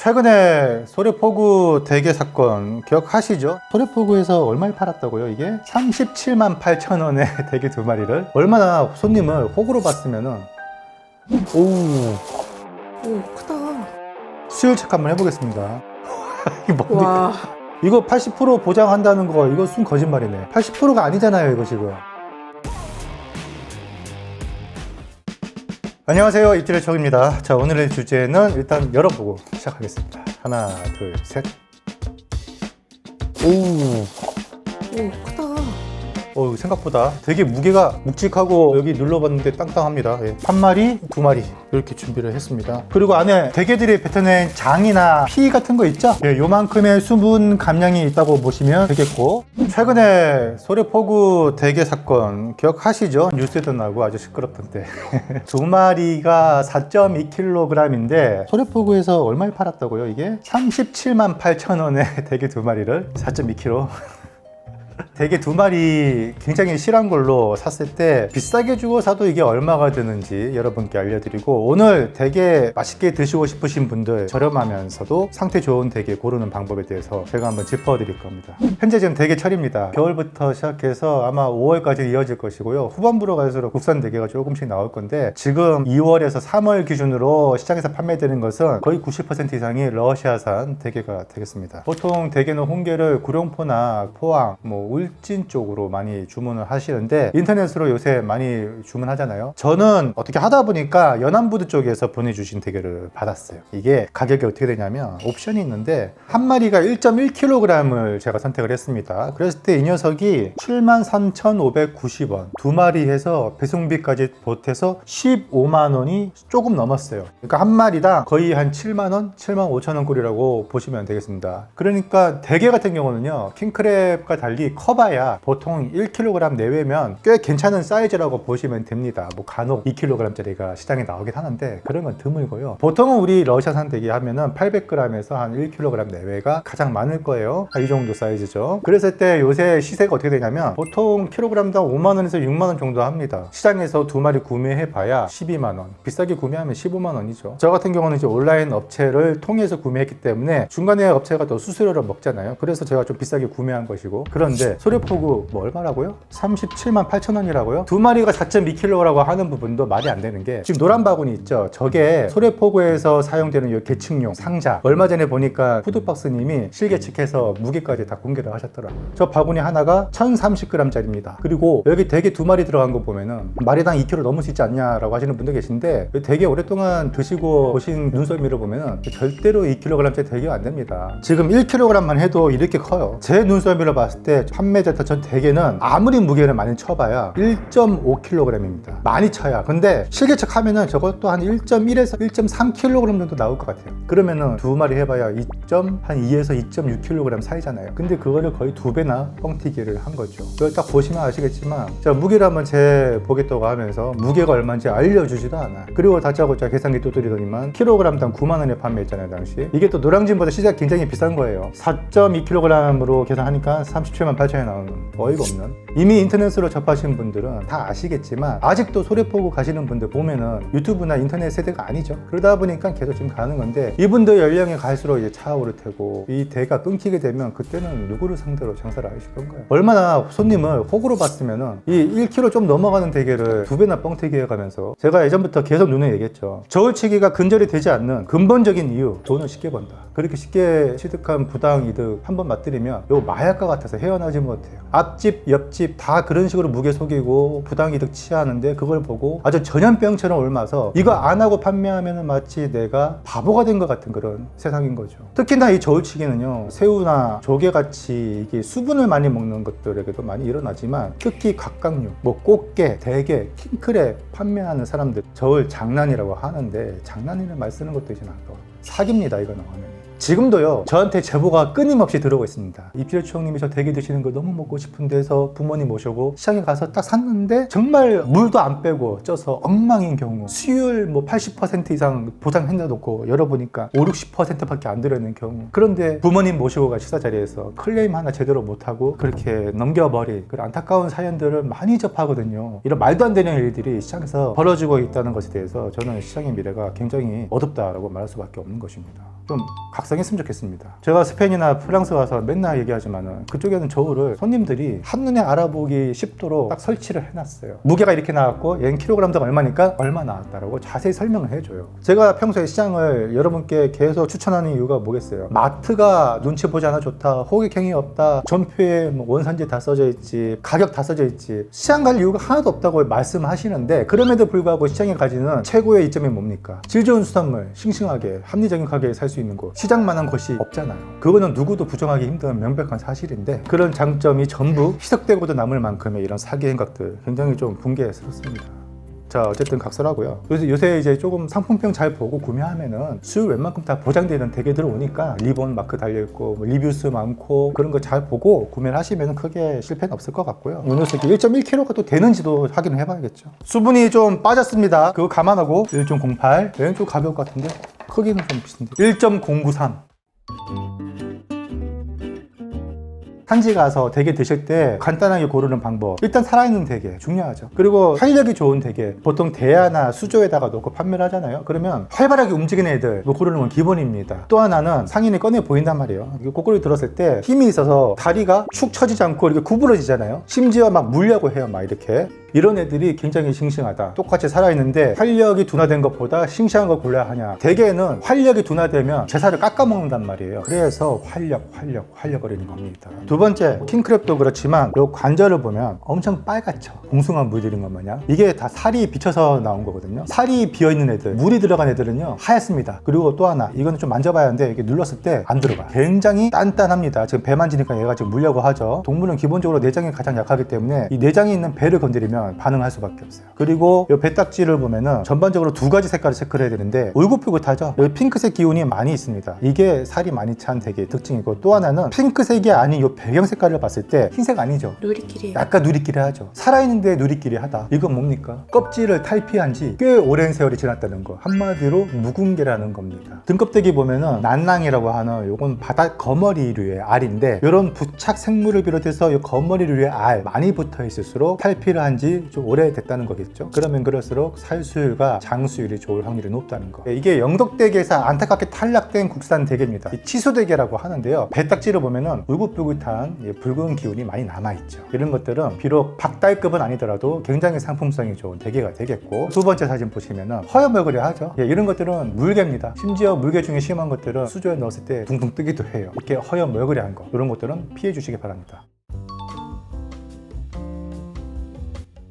최근에 소래포구 대게 사건 기억하시죠? 소래포구에서 얼마에 팔았다고요? 이게 37만 8천 원에 대게 2마리를 얼마나 손님을 호구로 봤으면은 오, 크다. 수율 체크 한번 해보겠습니다. 이게 뭡니까? 와. 이거 80% 보장한다는 거 이거 순 거짓말이네. 80%가 아니잖아요 이거 지금. 안녕하세요, 입질의 척입니다. 자, 오늘의 주제는 일단 열어보고 시작하겠습니다. 하나, 둘, 셋. 오, 크다. 생각보다 되게 무게가 묵직하고 여기 눌러봤는데 땅땅합니다. 예. 한 마리, 2마리 이렇게 준비를 했습니다. 그리고 안에 대게들이 뱉어낸 장이나 피 같은 거 있죠? 예, 요만큼의 수분 감량이 있다고 보시면 되겠고, 최근에 소래포구 대게 사건 기억하시죠? 뉴스에도 나오고 아주 시끄럽던데 2마리가 4.2kg인데 소래포구에서 얼마에 팔았다고요? 이게 37만 8천 원에 대게 2마리를 4.2kg. 대게 2마리 굉장히 실한 걸로 샀을 때 비싸게 주고 사도 이게 얼마가 드는지 여러분께 알려드리고, 오늘 대게 맛있게 드시고 싶으신 분들 저렴하면서도 상태 좋은 대게 고르는 방법에 대해서 제가 한번 짚어드릴 겁니다. 현재 지금 대게철입니다. 겨울부터 시작해서 아마 5월까지 이어질 것이고요. 후반부로 갈수록 국산 대게가 조금씩 나올 건데, 지금 2월에서 3월 기준으로 시장에서 판매되는 것은 거의 90% 이상이 러시아산 대게가 되겠습니다. 보통 대게는 홍게를 구룡포나 포항, 울진 쪽으로 많이 주문을 하시는데 인터넷으로 요새 많이 주문하잖아요. 저는 어떻게 하다 보니까 연안부두 쪽에서 보내주신 대게를 받았어요. 이게 가격이 어떻게 되냐면 옵션이 있는데 한 마리가 1.1kg을 제가 선택을 했습니다. 그랬을 때 이 녀석이 73,590원 2마리 해서 배송비까지 보태서 15만 원이 조금 넘었어요. 그러니까 한 마리당 거의 한 7만 원, 7만 5천 원 꼴이라고 보시면 되겠습니다. 그러니까 대게 같은 경우는요, 킹크랩과 달리 커봐야 보통 1kg 내외면 꽤 괜찮은 사이즈라고 보시면 됩니다. 간혹 2kg짜리가 시장에 나오긴 하는데 그런 건 드물고요. 보통은 우리 러시아산 대게 하면은 800g에서 한 1kg 내외가 가장 많을 거예요. 이 정도 사이즈죠. 그랬을 때 요새 시세가 어떻게 되냐면 보통 킬로그램당 5만 원에서 6만 원 정도 합니다. 시장에서 2마리 구매해봐야 12만 원, 비싸게 구매하면 15만 원이죠. 저 같은 경우는 이제 온라인 업체를 통해서 구매했기 때문에 중간에 업체가 또 수수료를 먹잖아요. 그래서 제가 좀 비싸게 구매한 것이고, 그런데 소래포구 얼마라고요? 37만 8천 원이라고요? 2마리가 4.2kg라고 하는 부분도 말이 안 되는 게, 지금 노란 바구니 있죠? 저게 소래포구에서 사용되는 이 계층용 상자. 얼마 전에 보니까 푸드박스님이 실계측해서 무게까지 다 공개를 하셨더라고요. 저 바구니 하나가 1030g짜리입니다. 그리고 여기 대게 2마리 들어간 거 보면은 마리당 2kg 넘을 수 있지 않냐라고 하시는 분도 계신데, 되게 오랫동안 드시고 보신 눈썰미를 보면은 절대로 2kg짜리 대게가 안 됩니다. 지금 1kg만 해도 이렇게 커요. 제 눈썰미를 봤을 때 판매됐던 전 대게는 아무리 무게를 많이 쳐봐야 1.5kg입니다. 많이 쳐야. 근데 실개척 하면은 저것도 한 1.1에서 1.3kg 정도 나올 것 같아요. 그러면은 2마리 해봐야 2.2에서 2.6kg 사이잖아요. 근데 그거를 거의 2배나 뻥튀기를 한 거죠. 이걸 딱 보시면 아시겠지만, 자, 무게를 한번 재보겠다고 하면서 무게가 얼마인지 알려주지도 않아. 그리고 다짜고짜 계산기 두드리더니만 킬로그램당 9만 원에 판매했잖아요, 당시. 이게 또 노량진보다 시세가 굉장히 비싼 거예요. 4.2kg으로 계산하니까 37만 8천에 나오는, 어이가 없는. 이미 인터넷으로 접하신 분들은 다 아시겠지만 아직도 소래포구 가시는 분들 보면은 유튜브나 인터넷 세대가 아니죠. 그러다 보니까 계속 지금 가는 건데, 이분들 연령이 갈수록 이제 차오를 테고 이 대가 끊기게 되면 그때는 누구를 상대로 장사를 하실 건가요? 얼마나 손님을 호구로 봤으면은 이 1kg 좀 넘어가는 대게를 2배나 뻥튀기 해가면서, 제가 예전부터 계속 눈에 얘기했죠. 저울치기가 근절이 되지 않는 근본적인 이유, 돈을 쉽게 번다. 그렇게 쉽게 취득한 부당 이득 한번 맛들이면 요 마약과 같아서 헤어나지 못해요. 앞집 옆집 다 그런 식으로 무게 속이고 부당 이득 취하는데, 그걸 보고 아주 전염병처럼 옮아서 이거 안 하고 판매하면 마치 내가 바보가 된 것 같은 그런 세상인 거죠. 특히나 이 저울치기는요, 새우나 조개같이 이게 수분을 많이 먹는 것들에게도 많이 일어나지만, 특히 갑각류, 꽃게, 대게, 킹크랩 판매하는 사람들 저울 장난이라고 하는데, 장난이라는 말 쓰는 것도 이제 아까워. 사기입니다, 이거 나오면. 지금도요 저한테 제보가 끊임없이 들어오고 있습니다. 이필주 형님이 저 대게 드시는 거 너무 먹고 싶은데 해서 부모님 모시고 시장에 가서 딱 샀는데 정말 물도 안 빼고 쪄서 엉망인 경우, 수율 뭐 80% 이상 보상한다 놓고 열어보니까 5, 60%밖에 안 들어있는 경우, 그런데 부모님 모시고 간 식사 자리에서 클레임 하나 제대로 못하고 그렇게 넘겨버린 그런 안타까운 사연들을 많이 접하거든요. 이런 말도 안 되는 일들이 시장에서 벌어지고 있다는 것에 대해서 저는 시장의 미래가 굉장히 어둡다라고 말할 수밖에 없는 것입니다. 좀 각성했으면 좋겠습니다. 제가 스페인이나 프랑스 가서 맨날 얘기하지만은 그쪽에는 저울을 손님들이 한눈에 알아보기 쉽도록 딱 설치를 해놨어요. 무게가 이렇게 나왔고 얘는 킬로그램당 얼마니까 얼마 나왔다라고 자세히 설명을 해줘요. 제가 평소에 시장을 여러분께 계속 추천하는 이유가 뭐겠어요? 마트가 눈치 보지 않아 좋다, 호객행위 없다, 전표에 뭐 원산지 다 써져 있지, 가격 다 써져 있지, 시장 갈 이유가 하나도 없다고 말씀하시는데, 그럼에도 불구하고 시장에 가지는 최고의 이점이 뭡니까? 질 좋은 수산물 싱싱하게 합리적인 가격에 살 수 있는 곳, 시장만한 곳이 없잖아요. 그거는 누구도 부정하기 힘든 명백한 사실인데, 그런 장점이 전부 희석되고도 남을 만큼의 이런 사기 행각들 굉장히 좀 붕괴스럽습니다. 자, 어쨌든 각설하고요. 요새 이제 조금 상품평 잘 보고 구매하면은 수율 웬만큼 다 보장되는 대게들 오니까 리본 마크 달려있고 뭐 리뷰수 많고 그런 거 잘 보고 구매를 하시면 크게 실패는 없을 것 같고요. 요새 1.1kg가 또 되는지도 확인을 해봐야겠죠. 수분이 좀 빠졌습니다. 그거 감안하고 1.08, 얘는 좀 가벼울 것 같은데 크기는 좀 비슷한데 1.093. 산지 가서 대게 드실 때 간단하게 고르는 방법, 일단 살아있는 대게 중요하죠. 그리고 활력이 좋은 대게, 보통 대야나 수조에다가 놓고 판매를 하잖아요. 그러면 활발하게 움직이는 애들 뭐 고르는 건 기본입니다. 또 하나는 상인이 꺼내 보인단 말이에요. 거꾸로 들었을 때 힘이 있어서 다리가 축 처지지 않고 이렇게 구부러지잖아요. 심지어 막 물려고 해요. 막 이렇게. 이런 애들이 굉장히 싱싱하다. 똑같이 살아있는데 활력이 둔화된 것보다 싱싱한 걸 골라야 하냐. 대개는 활력이 둔화되면 제살을 깎아먹는단 말이에요. 그래서 활력거리는 겁니다. 두 번째, 킹크랩도 그렇지만 이 관절을 보면 엄청 빨갛죠. 봉숭아 물들인 것 마냥. 이게 다 살이 비쳐서 나온 거거든요. 살이 비어있는 애들, 물이 들어간 애들은요 하얗습니다. 그리고 또 하나, 이거는 좀 만져봐야 하는데 이게 눌렀을 때 안 들어가. 굉장히 단단합니다. 지금 배 만지니까 얘가 지금 물려고 하죠. 동물은 기본적으로 내장이 가장 약하기 때문에 이 내장이 있는 배를 건드리면 반응할 수밖에 없어요. 그리고 이 배딱지를 보면은 전반적으로 두 가지 색깔을 체크를 해야 되는데 울긋불긋하죠. 여기 핑크색 기운이 많이 있습니다. 이게 살이 많이 찬 대게의 특징이고, 또 하나는 핑크색이 아닌 이 배경 색깔을 봤을 때 흰색 아니죠. 누리끼리. 약간 누리끼리하죠. 살아있는데 누리끼리하다. 이건 뭡니까? 껍질을 탈피한 지 꽤 오랜 세월이 지났다는 거. 한마디로 묵은 게라는 겁니다. 등껍데기 보면은 난낭이라고 하는 요건 바다 거머리류의 알인데, 이런 부착 생물을 비롯해서 이 거머리류의 알 많이 붙어 있을수록 탈피를 한 지 좀 오래됐다는 거겠죠. 그러면 그럴수록 살수율과 장수율이 좋을 확률이 높다는 거. 이게 영덕대게에서 안타깝게 탈락된 국산 대게입니다. 치수대게라고 하는데요. 배딱지를 보면은 울긋불긋한 붉은 기운이 많이 남아있죠. 이런 것들은 비록 박달급은 아니더라도 굉장히 상품성이 좋은 대게가 되겠고, 두 번째 사진 보시면은 허여멀거려 하죠. 이런 것들은 물개입니다. 심지어 물개 중에 심한 것들은 수조에 넣었을 때 둥둥 뜨기도 해요. 이렇게 허여멀거려 한 거, 이런 것들은 피해 주시기 바랍니다.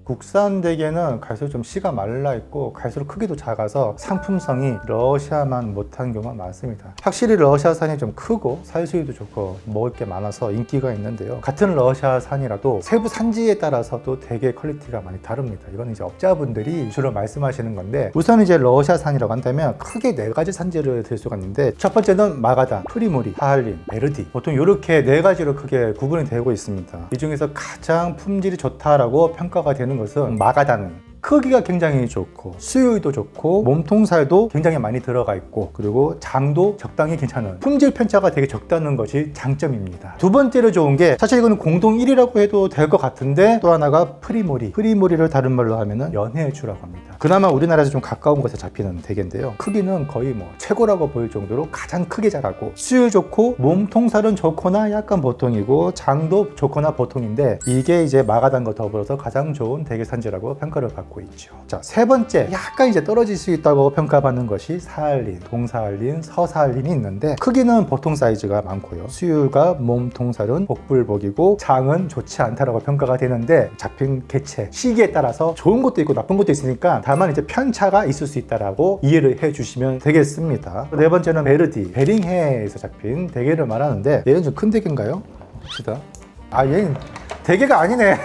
국산 대게는 갈수록 좀 씨가 말라 있고 갈수록 크기도 작아서 상품성이 러시아만 못한 경우가 많습니다. 확실히 러시아산이 좀 크고 살수율도 좋고 먹을 게 많아서 인기가 있는데요. 같은 러시아산이라도 세부 산지에 따라서 또 대게 퀄리티가 많이 다릅니다. 이건 이제 업자분들이 주로 말씀하시는 건데, 우선 이제 러시아산이라고 한다면 크게 네 가지 산지를 들 수가 있는데, 첫 번째는 마가단, 프리모리, 사할린, 메르디, 보통 이렇게 네 가지로 크게 구분이 되고 있습니다. 이 중에서 가장 품질이 좋다라고 평가가 되는 것은 마가단은 크기가 굉장히 좋고 수율도 좋고 몸통살도 굉장히 많이 들어가 있고, 그리고 장도 적당히 괜찮은 품질 편차가 되게 적다는 것이 장점입니다. 두 번째로 좋은 게, 사실 이거는 공동 1위라고 해도 될 것 같은데, 또 하나가 프리모리를 다른 말로 하면은 연해주라고 합니다. 그나마 우리나라에서 좀 가까운 곳에 잡히는 대게인데요. 크기는 거의 뭐 최고라고 보일 정도로 가장 크게 자라고, 수율 좋고 몸통살은 좋거나 약간 보통이고 장도 좋거나 보통인데, 이게 이제 마가단과 더불어서 가장 좋은 대게 산지라고 평가를 받고 있죠. 자, 세 번째, 약간 이제 떨어질 수 있다고 평가받는 것이 사할린, 동사할린, 서사할린이 있는데, 크기는 보통 사이즈가 많고요. 수율과 몸통살은 복불복이고 장은 좋지 않다라고 평가가 되는데, 잡힌 개체, 시기에 따라서 좋은 것도 있고 나쁜 것도 있으니까 다만 이제 편차가 있을 수 있다라고 이해를 해주시면 되겠습니다. 네 번째는 베르디, 베링해에서 잡힌 대게를 말하는데, 얘는 좀 큰 대게인가요? 봅시다. 얘는 대게가 아니네.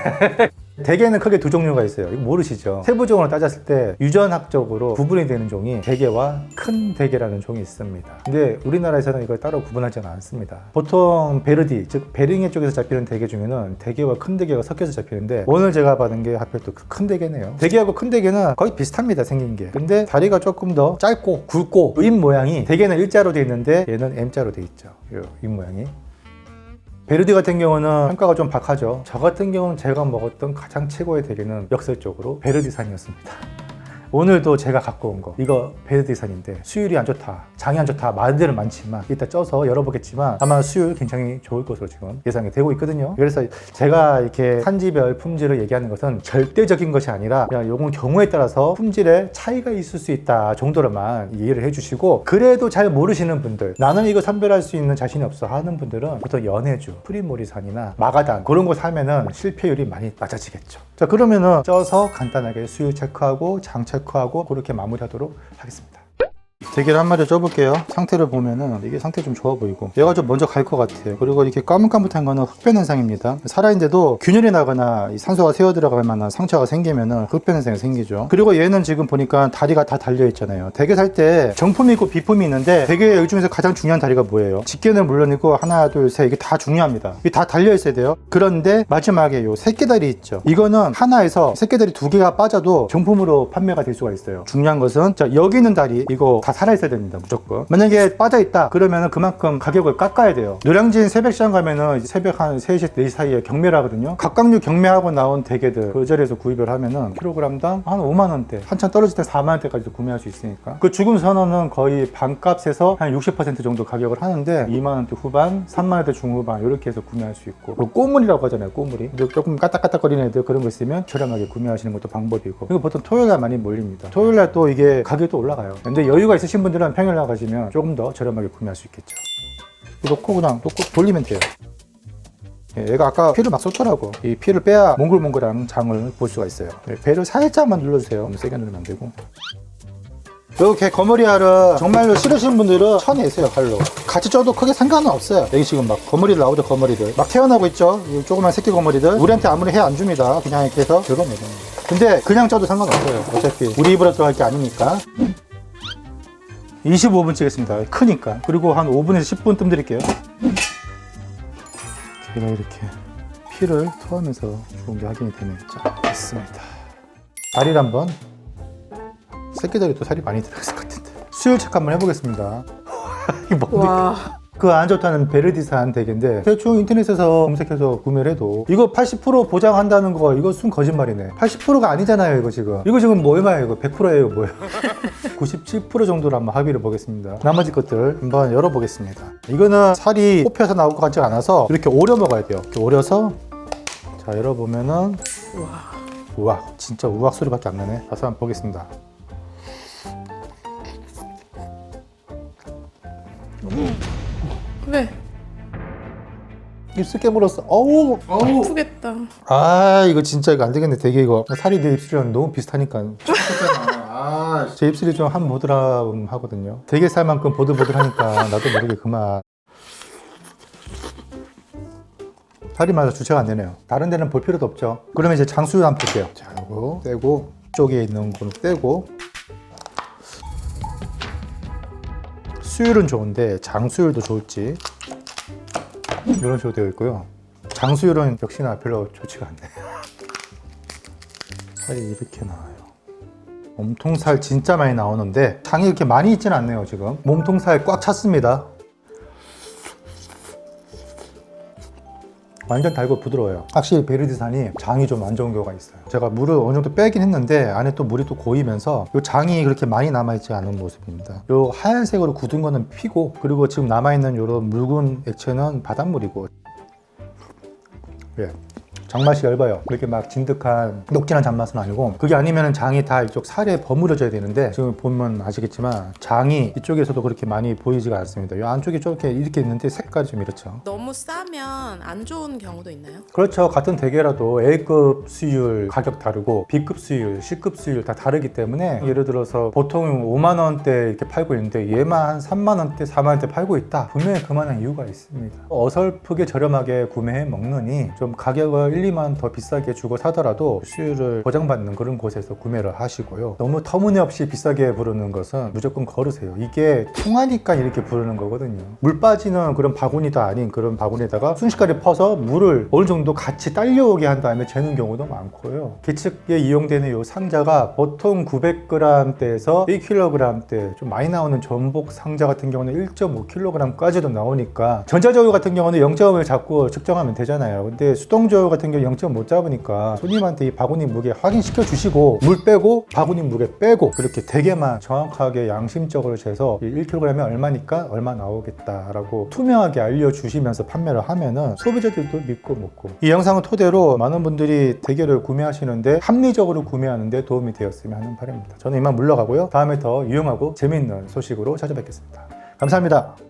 대게는 크게 두 종류가 있어요. 이거 모르시죠? 세부적으로 따졌을 때 유전학적으로 구분이 되는 종이 대게와 큰 대게라는 종이 있습니다. 근데 우리나라에서는 이걸 따로 구분하지는 않습니다. 보통 베르디, 즉 베링해 쪽에서 잡히는 대게 중에는 대게와 큰 대게가 섞여서 잡히는데 오늘 제가 받은 게 하필 또 큰 대게네요. 대게하고 큰 대게는 거의 비슷합니다, 생긴 게. 근데 다리가 조금 더 짧고 굵고 입 모양이 대게는 일자로 돼 있는데 얘는 M자로 돼 있죠. 이 입 모양이. 베르디 같은 경우는 평가가 좀 박하죠. 저 같은 경우는 제가 먹었던 가장 최고의 대게는 역설적으로 베르디산이었습니다. 오늘도 제가 갖고 온 거 이거 베르디산인데 수율이 안 좋다, 장이 안 좋다 말들은 많지만 이따 쪄서 열어보겠지만 아마 수율 굉장히 좋을 것으로 지금 예상이 되고 있거든요. 그래서 제가 이렇게 산지별 품질을 얘기하는 것은 절대적인 것이 아니라 그냥 요건 경우에 따라서 품질에 차이가 있을 수 있다 정도로만 이해를 해주시고, 그래도 잘 모르시는 분들, 나는 이거 선별할 수 있는 자신이 없어 하는 분들은 보통 연해주, 프리모리산이나 마가단 그런 거 사면은 실패율이 많이 낮아지겠죠. 자, 그러면은 쪄서 간단하게 수율 체크하고 장 체크하고 그렇게 마무리하도록 하겠습니다. 대게를 한 마리 쪄볼게요. 상태를 보면은 이게 상태 좀 좋아 보이고 얘가 좀 먼저 갈 것 같아요. 그리고 이렇게 까뭇까뭇한 거는 흡변 현상입니다. 살아있는데도 균열이 나거나 이 산소가 새어 들어갈 만한 상처가 생기면은 흡변 현상이 생기죠. 그리고 얘는 지금 보니까 다리가 다 달려 있잖아요. 대게 살 때 정품이 있고 비품이 있는데 대게 중에서 가장 중요한 다리가 뭐예요? 집게는 물론이고 하나 둘 셋 이게 다 중요합니다. 이게 다 달려 있어야 돼요. 그런데 마지막에 요 새끼다리 있죠. 이거는 하나에서 새끼다리 두 개가 빠져도 정품으로 판매가 될 수가 있어요. 중요한 것은 자, 여기 있는 다리 이거 다 살아있어야 됩니다. 무조건. 만약에 빠져있다 그러면 그만큼 가격을 깎아야 돼요. 노량진 새벽시장 가면은 새벽 한 3시 4시 사이에 경매를 하거든요. 각각류 경매하고 나온 대게들 그 자리에서 구입을 하면은 킬로그램당 한 5만원대, 한참 떨어질 때 4만원대까지도 구매할 수 있으니까 그 죽음 선언은 거의 반값에서 한 60% 정도 가격을 하는데 2만원대 후반, 3만원대 중후반 이렇게 해서 구매할 수 있고, 그 꼬물이라고 하잖아요. 꼬물이 조금 까딱까딱거리는 애들 그런 거 있으면 저렴하게 구매하시는 것도 방법이고, 그리고 보통 토요일날 많이 몰립니다. 토요일날 또 이게 가격이 또 올라가요. 근데 여유가 있으신 분들은 평일 나가시면 조금 더 저렴하게 구매할 수 있겠죠. 놓고 그냥 놓고 돌리면 돼요. 얘가 아까 피를 막 쏟더라고. 이 피를 빼야 몽글몽글한 장을 볼 수가 있어요. 배를 살짝만 눌러주세요. 너무 세게 누르면 안 되고. 이렇게 거머리알을 정말로 싫으신 분들은 쳐내세요, 칼로. 같이 쪄도 크게 상관은 없어요. 여기 지금 막 거머리들 나오죠, 거머리들. 막 태어나고 있죠, 이 조그만 새끼 거머리들. 우리한테 아무리 해 안 줍니다. 그냥 이렇게 해서 긁어내는 거예요. 근데 그냥 쪄도 상관없어요. 어차피 우리 입으로 들어갈 게 아니니까. 25분 찌겠습니다. 크니까. 그리고 한 5분에서 10분 뜸 드릴게요. 제가 이렇게 피를 토하면서 좋은 게 확인이 되네요. 자, 됐습니다. 다리를 한번. 새끼다리도 살이 많이 들어있을 것 같은데. 수율 체크 한번 해보겠습니다. 이게 뭡니까? 와. 그 안 좋다는 베르디산 대게인데 대충 인터넷에서 검색해서 구매를 해도 이거 80% 보장한다는 거 이거 순 거짓말이네. 80%가 아니잖아요. 이거 지금 뭐 얼마예요? 이거 100%예요 뭐예요? 97% 정도로 한번 합의를 보겠습니다. 나머지 것들 한번 열어보겠습니다. 이거는 살이 뽑혀서 나올 것 같지 않아서 이렇게 오려 먹어야 돼요. 이렇게 오려서. 자, 열어보면은 와. 우악, 진짜 우악 소리밖에 안 나네. 다시 한번 보겠습니다. 왜? 입술 깨물었어. 어우. 아프겠다. 아, 이거 진짜 이거 안 되겠네. 되게 이거 살이 내 입술이랑 너무 비슷하니까. 아, 제 입술이 좀 한 보드람 하거든요. 되게 살만큼 보들보들하니까 나도 모르게 그만. 살이 맞아 주체가 안 되네요. 다른 데는 볼 필요도 없죠. 그러면 이제 장수율 한번 볼게요. 자, 이거 떼고 쪽에 있는 거는 떼고. 수율은 좋은데 장수율도 좋을지 이런 식으로 되어 있고요. 장수율은 역시나 별로 좋지가 않네. 살이 이렇게 나와요. 몸통살 진짜 많이 나오는데 장이 이렇게 많이 있지는 않네요. 지금 몸통살 꽉 찼습니다. 완전 달고 부드러워요. 확실히 베르디산이 장이 좀 안 좋은 경우가 있어요. 제가 물을 어느 정도 빼긴 했는데 안에 또 물이 또 고이면서 이 장이 그렇게 많이 남아있지 않은 모습입니다. 이 하얀색으로 굳은 거는 피고, 그리고 지금 남아있는 이런 묽은 액체는 바닷물이고. 예. 장맛이 얇아요. 이렇게 막 진득한 녹진한 장맛은 아니고, 그게 아니면 장이 다 이쪽 살에 버무려져야 되는데 지금 보면 아시겠지만 장이 이쪽에서도 그렇게 많이 보이지가 않습니다. 이 안쪽에 이렇게 있는데 색깔이 좀 이렇죠. 너무 싸면 안 좋은 경우도 있나요? 그렇죠. 같은 대게라도 A급 수율 가격 다르고 B급 수율, C급 수율 다 다르기 때문에 예를 들어서 보통 5만 원대 이렇게 팔고 있는데 얘만 한 3만 원대, 4만 원대 팔고 있다. 분명히 그만한 이유가 있습니다. 어설프게 저렴하게 구매해 먹느니 좀 가격을 1, 2만 더 비싸게 주고 사더라도 수율을 보장받는 그런 곳에서 구매를 하시고요. 너무 터무니없이 비싸게 부르는 것은 무조건 거르세요. 이게 통하니까 이렇게 부르는 거거든요. 물 빠지는 그런 바구니도 아닌 그런 바구니에다가 순식간에 퍼서 물을 어느 정도 같이 딸려오게 한 다음에 재는 경우도 많고요. 계측에 이용되는 이 상자가 보통 900g대에서 1kg대 좀 많이 나오는 전복 상자 같은 경우는 1.5kg까지도 나오니까 전자저울 같은 경우는 0점을 잡고 측정하면 되잖아요. 근데 수동저울 같은 경우 0점 못 잡으니까 손님한테 이 바구니 무게 확인시켜 주시고 물 빼고 바구니 무게 빼고 그렇게 대개만 정확하게 양심적으로 재서 1kg이 얼마니까 얼마 나오겠다라고 투명하게 알려주시면서 판매를 하면은 소비자들도 믿고 먹고, 이 영상을 토대로 많은 분들이 대게를 구매하시는데 합리적으로 구매하는데 도움이 되었으면 하는 바람입니다. 저는 이만 물러가고요. 다음에 더 유용하고 재미있는 소식으로 찾아뵙겠습니다. 감사합니다.